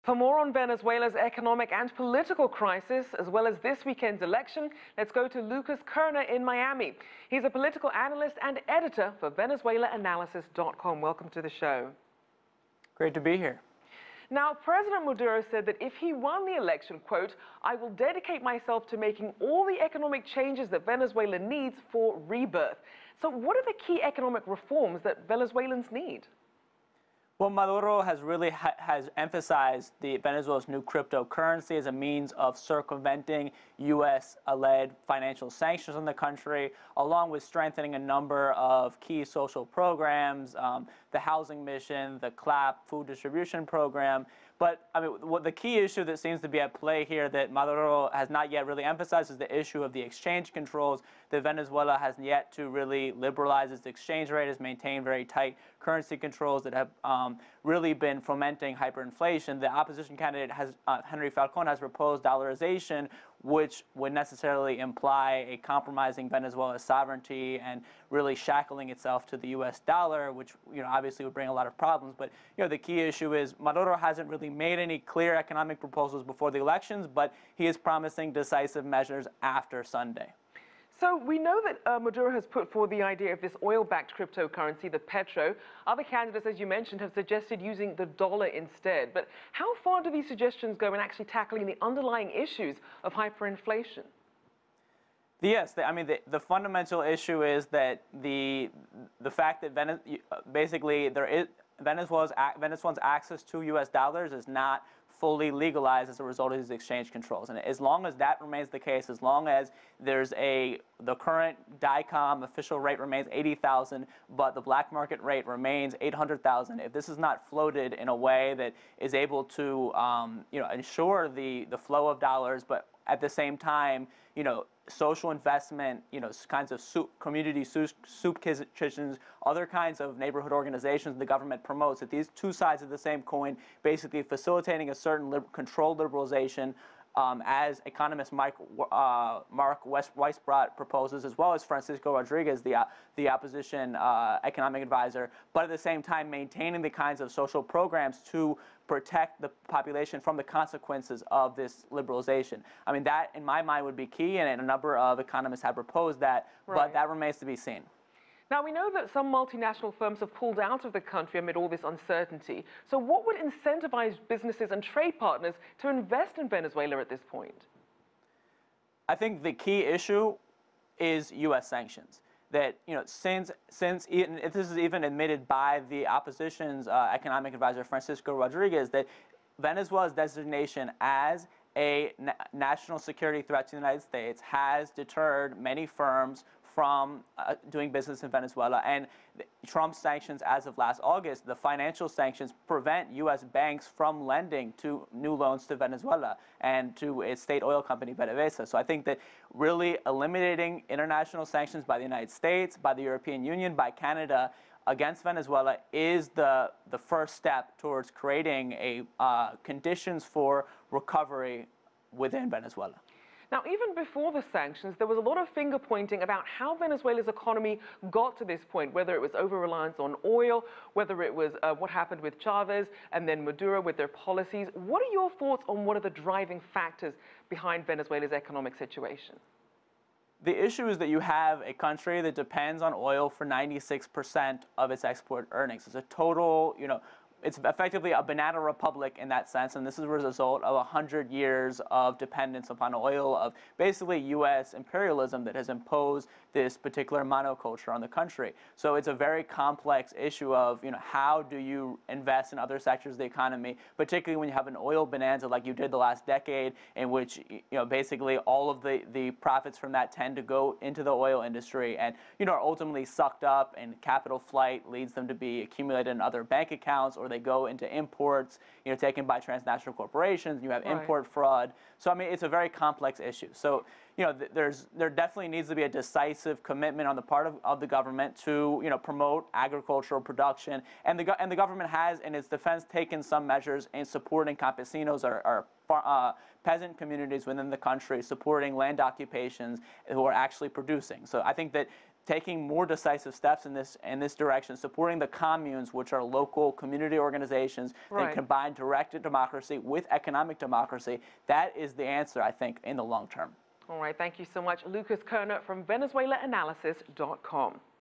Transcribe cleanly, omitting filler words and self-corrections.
For more on Venezuela's economic and political crisis, as well as this weekend's election, let's go to Lucas Koerner in Miami. He's a political analyst and editor for VenezuelaAnalysis.com. Welcome to the show. Great to be here. Now, President Maduro said that if he won the election, quote, "I will dedicate myself to making all the economic changes that Venezuela needs for rebirth." So what are the key economic reforms that Venezuelans need? Well, Maduro has really has emphasized Venezuela's new cryptocurrency as a means of circumventing U.S.-led financial sanctions on the country, along with strengthening a number of key social programs, the housing mission, the CLAP food distribution program. But I mean, the key issue that seems to be at play here that Maduro has not yet really emphasized is the issue of the exchange controls. That Venezuela has yet to really liberalize its exchange rate, has maintained very tight currency controls that have really been fomenting hyperinflation. The opposition candidate, Henry Falcon, has proposed dollarization, which would necessarily imply a compromising Venezuela's sovereignty and really shackling itself to the U.S. dollar, which obviously would bring a lot of problems. But the key issue is Maduro hasn't really made any clear economic proposals before the elections, but he is promising decisive measures after Sunday. So we know that Maduro has put forward the idea of this oil-backed cryptocurrency, the petro. Other candidates, as you mentioned, have suggested using the dollar instead. But how far do these suggestions go in actually tackling the underlying issues of hyperinflation? Yes, I mean, the fundamental issue is that the fact that basically Venezuela's access to U.S. dollars is not fully legalized as a result of these exchange controls. And as long as that remains the case, as long as there's the current DICOM official rate remains 80,000, but the black market rate remains 800,000, if this is not floated in a way that is able to ensure the flow of dollars, but at the same time, social investment, kinds of community soup kitchens, other kinds of neighborhood organizations the government promotes, that these two sides of the same coin, basically facilitating a certain controlled liberalization, as economist Mark Weisbrot proposes, as well as Francisco Rodriguez, the opposition economic advisor, but at the same time maintaining the kinds of social programs to protect the population from the consequences of this liberalization. I mean, that, in my mind, would be key, and a number of economists have proposed that, but that remains to be seen. Now, we know that some multinational firms have pulled out of the country amid all this uncertainty. So what would incentivize businesses and trade partners to invest in Venezuela at this point? I think the key issue is U.S. sanctions. That, since this is even admitted by the opposition's economic advisor, Francisco Rodriguez, that Venezuela's designation as a national security threat to the United States has deterred many firms from doing business in Venezuela. And Trump's sanctions as of last August, the financial sanctions, prevent U.S. banks from lending to new loans to Venezuela and to its state oil company, PDVSA. So I think that really eliminating international sanctions by the United States, by the European Union, by Canada against Venezuela is the first step towards creating conditions for recovery within Venezuela. Now, even before the sanctions, there was a lot of finger-pointing about how Venezuela's economy got to this point, whether it was over-reliance on oil, whether it was what happened with Chavez and then Maduro with their policies. What are your thoughts on what are the driving factors behind Venezuela's economic situation? The issue is that you have a country that depends on oil for 96% of its export earnings. It's a total, it's effectively a banana republic in that sense, and this is a result of 100 years of dependence upon oil, of basically U.S. imperialism that has imposed this particular monoculture on the country. So it's a very complex issue of, how do you invest in other sectors of the economy, particularly when you have an oil bonanza like you did the last decade, in which, basically all of the profits from that tend to go into the oil industry and, are ultimately sucked up, and capital flight leads them to be accumulated in other bank accounts, or they go into imports, taken by transnational corporations. You have import fraud. So I mean, it's a very complex issue. So there definitely needs to be a decisive commitment on the part of the government to promote agricultural production, and the government has, in its defense, taken some measures in supporting campesinos or peasant communities within the country, supporting land occupations who are actually producing. So I think that taking more decisive steps in this direction, supporting the communes, which are local community organizations that combine direct democracy with economic democracy. That is the answer, I think, in the long term. All right, thank you so much, Lucas Koerner from VenezuelaAnalysis.com.